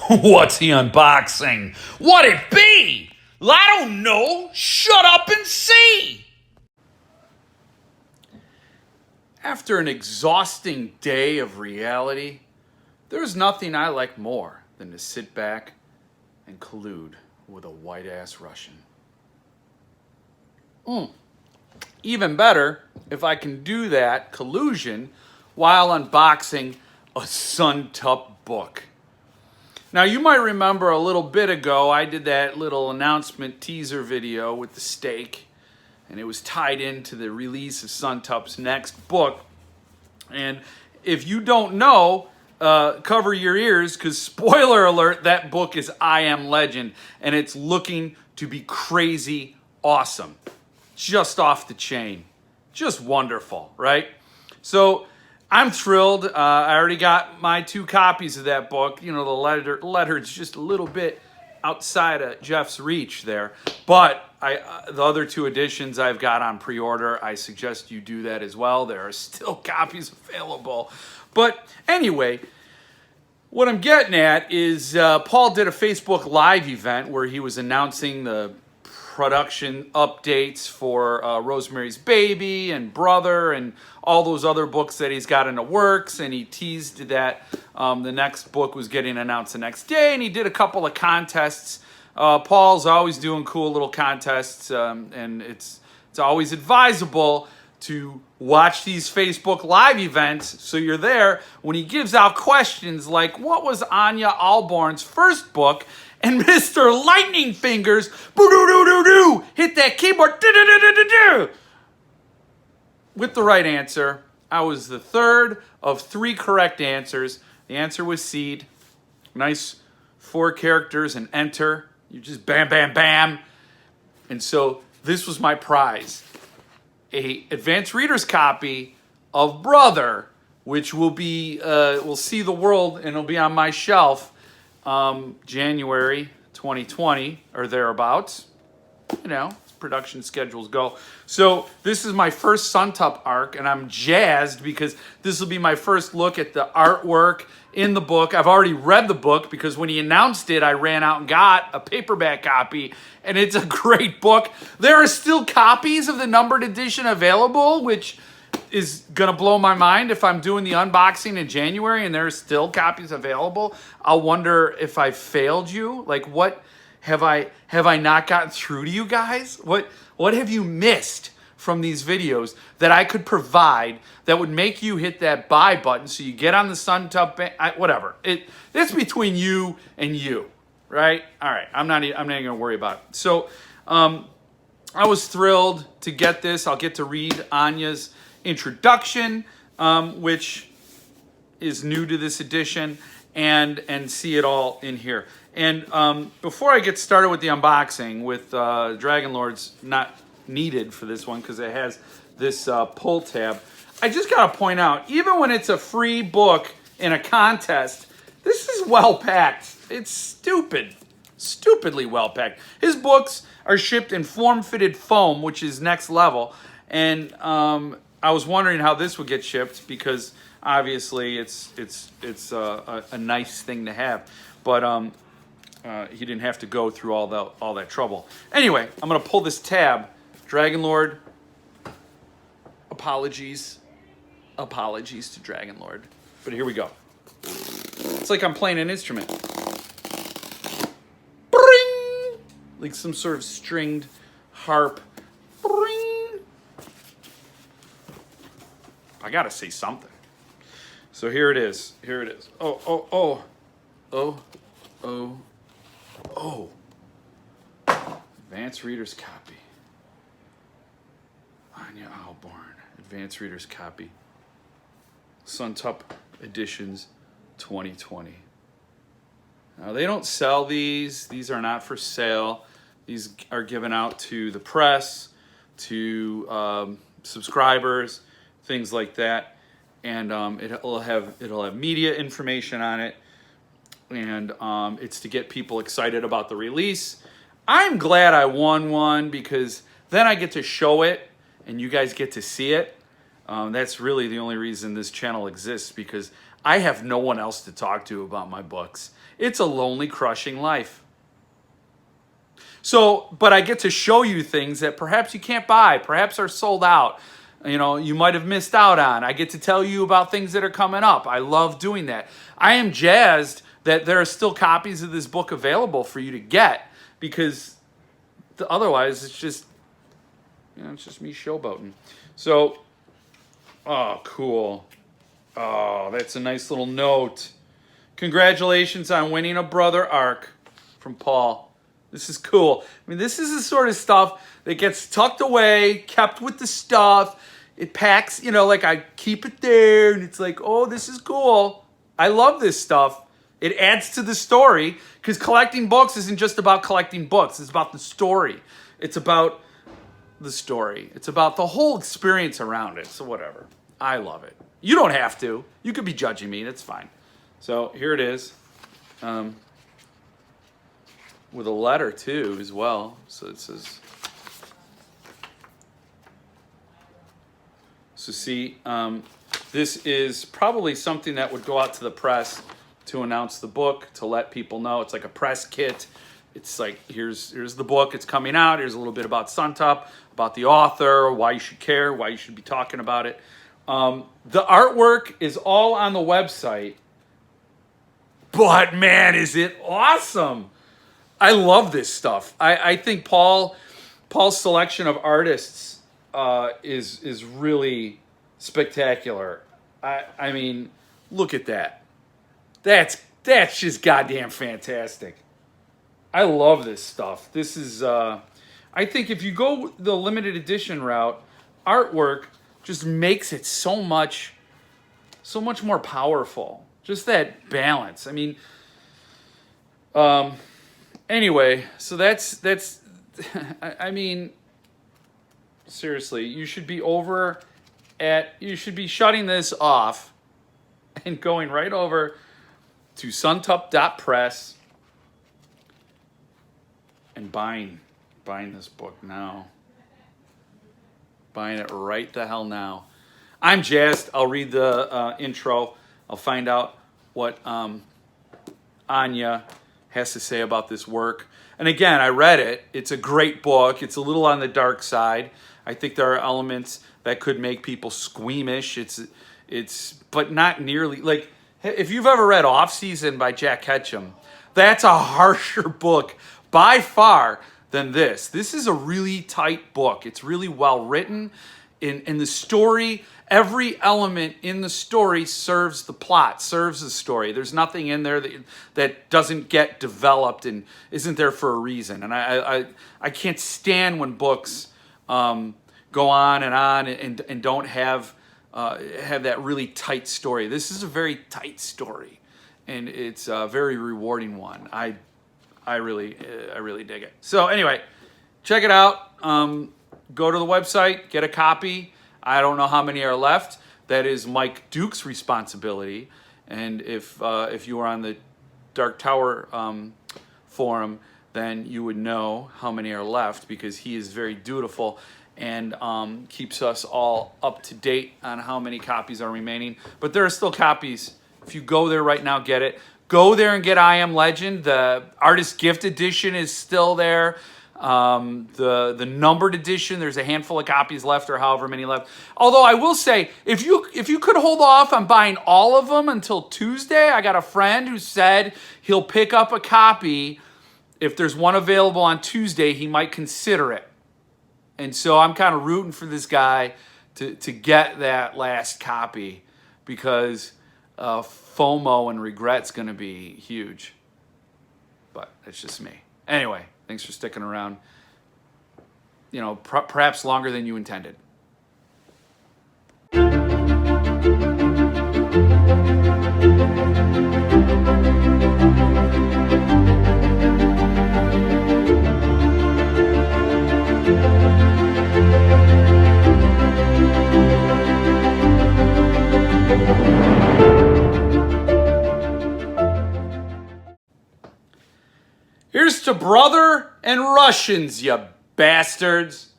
What's he unboxing? What'd it be? I don't know. Shut up and see. After an exhausting day of reality, there's nothing I like more than to sit back and collude with a white-ass Russian. Even better if I can do that collusion while unboxing a Suntup book. Now, you might remember a little bit ago, I did that little announcement teaser video with the steak, and it was tied into the release of Suntup's next book. And if you don't know, cover your ears, because spoiler alert, that book is I Am Legend, and it's looking to be crazy awesome. Just off the chain. Just wonderful, right? So I'm thrilled. I already got my 2 copies of that book. You know, the letter's just a little bit outside of Jeff's reach there. But the other 2 editions I've got on pre-order. I suggest you do that as well. There are still copies available. But anyway, what I'm getting at is Paul did a Facebook Live event where he was announcing the production updates for Rosemary's Baby and Brother and all those other books that he's got in the works, and he teased that the next book was getting announced the next day, and he did a couple of contests. Paul's always doing cool little contests, and it's always advisable to watch these Facebook Live events so you're there when he gives out questions like, what was Anya Alborn's first book? And Mr. Lightning Fingers, boo-doo-doo-doo-doo, hit that keyboard, do-do-do-do-do-do. With the right answer. I was the 3rd of 3 correct answers. The answer was seed. Nice 4 characters and enter. You just bam, bam, bam. And so this was my prize. A advanced reader's copy of Brother, which will see the world and it'll be on my shelf January 2020 or thereabouts. You know, production schedules go. So this is my first Suntup arc, and I'm jazzed because this will be my first look at the artwork in the book. I've already read the book because when he announced it, I ran out and got a paperback copy, and it's a great book. There are still copies of the numbered edition available, which is gonna blow my mind if I'm doing the unboxing in January and there's still copies available. I'll wonder if I failed you. Like, what have I not gotten through to you guys? What have you missed from these videos that I could provide that would make you hit that buy button so you get on the Suntup, whatever. It's between you and you, right? All right, I'm not even gonna worry about it. So I was thrilled to get this. I'll get to read Anya's introduction, which is new to this edition, and see it all in here. And before I get started with the unboxing, with Dragon Lord's not needed for this one because it has this pull tab, I just got to point out, even when it's a free book in a contest, this is well packed. It's stupidly well packed. His books are shipped in form-fitted foam, which is next level, and I was wondering how this would get shipped because obviously it's a nice thing to have, but he didn't have to go through all that trouble. Anyway, I'm gonna pull this tab. Dragon Lord, apologies to Dragon Lord, but here we go. It's like I'm playing an instrument. Bring! Like some sort of stringed harp. Bring! I gotta say something. So here it is. Oh. Advanced Reader's Copy. Anya Alborn. Advanced Reader's Copy. Suntup Editions 2020. Now, they don't sell these. These are not for sale. These are given out to the press, to subscribers, things like that. And it'll have media information on it. And it's to get people excited about the release. I'm glad I won one because then I get to show it and you guys get to see it. That's really the only reason this channel exists, because I have no one else to talk to about my books. It's a lonely, crushing life. So, but I get to show you things that perhaps you can't buy, perhaps are sold out. You might have missed out on. I get to tell you about things that are coming up. I love doing that. I am jazzed that there are still copies of this book available for you to get, because otherwise it's just me showboating. So, oh, cool. Oh, that's a nice little note. Congratulations on winning a Brother Arc from Paul. This is cool. I mean, this is the sort of stuff that gets tucked away, kept with the stuff. It packs, like I keep it there, and it's like, oh, this is cool. I love this stuff. It adds to the story, because collecting books isn't just about collecting books. It's about the story. It's about the story. It's about the whole experience around it. So whatever. I love it. You don't have to. You could be judging me. That's fine. So here it is. With a letter too as well. So it says, see, this is probably something that would go out to the press to announce the book, to let people know. It's like a press kit. It's like, here's the book, it's coming out. Here's a little bit about Suntup, about the author, why you should care, why you should be talking about it. The artwork is all on the website, but man, is it awesome. I love this stuff. I think Paul's selection of artists is really spectacular. I mean, look at that. That's just goddamn fantastic. I love this stuff. This is, I think if you go the limited edition route, artwork just makes it so much more powerful. Just that balance. I mean, anyway, so that's I mean, seriously, you should be shutting this off and going right over to Suntup.press and buying this book now. Buying it right the hell now. I'm jazzed. I'll read the intro. I'll find out what Anya has to say about this work. And again, I read it. It's a great book. It's a little on the dark side. I think there are elements that could make people squeamish. It's but not nearly, like, if you've ever read Off Season by Jack Ketchum, that's a harsher book by far than this. This is a really tight book. It's really well written. In the story, every element in the story serves the plot, serves the story. There's nothing in there that doesn't get developed and isn't there for a reason. And I can't stand when books go on and don't have that really tight story. This is a very tight story, and it's a very rewarding one. I really dig it. So anyway, check it out. Go to the website, get a copy. I don't know how many are left. That is Mike Duke's responsibility. And if you are on the Dark Tower forum, then you would know how many are left, because he is very dutiful and keeps us all up to date on how many copies are remaining. But there are still copies. If you go there right now, get it. Go there and get I Am Legend. The Artist Gift Edition is still there. The numbered edition, there's a handful of copies left, or however many left. Although I will say, if you could hold off on buying all of them until Tuesday, I got a friend who said he'll pick up a copy. If there's one available on Tuesday, he might consider it. And so I'm kind of rooting for this guy to get that last copy, because FOMO and regret's going to be huge. But that's just me. Anyway, thanks for sticking around. Perhaps longer than you intended. Here's to Brother and Russians, you bastards.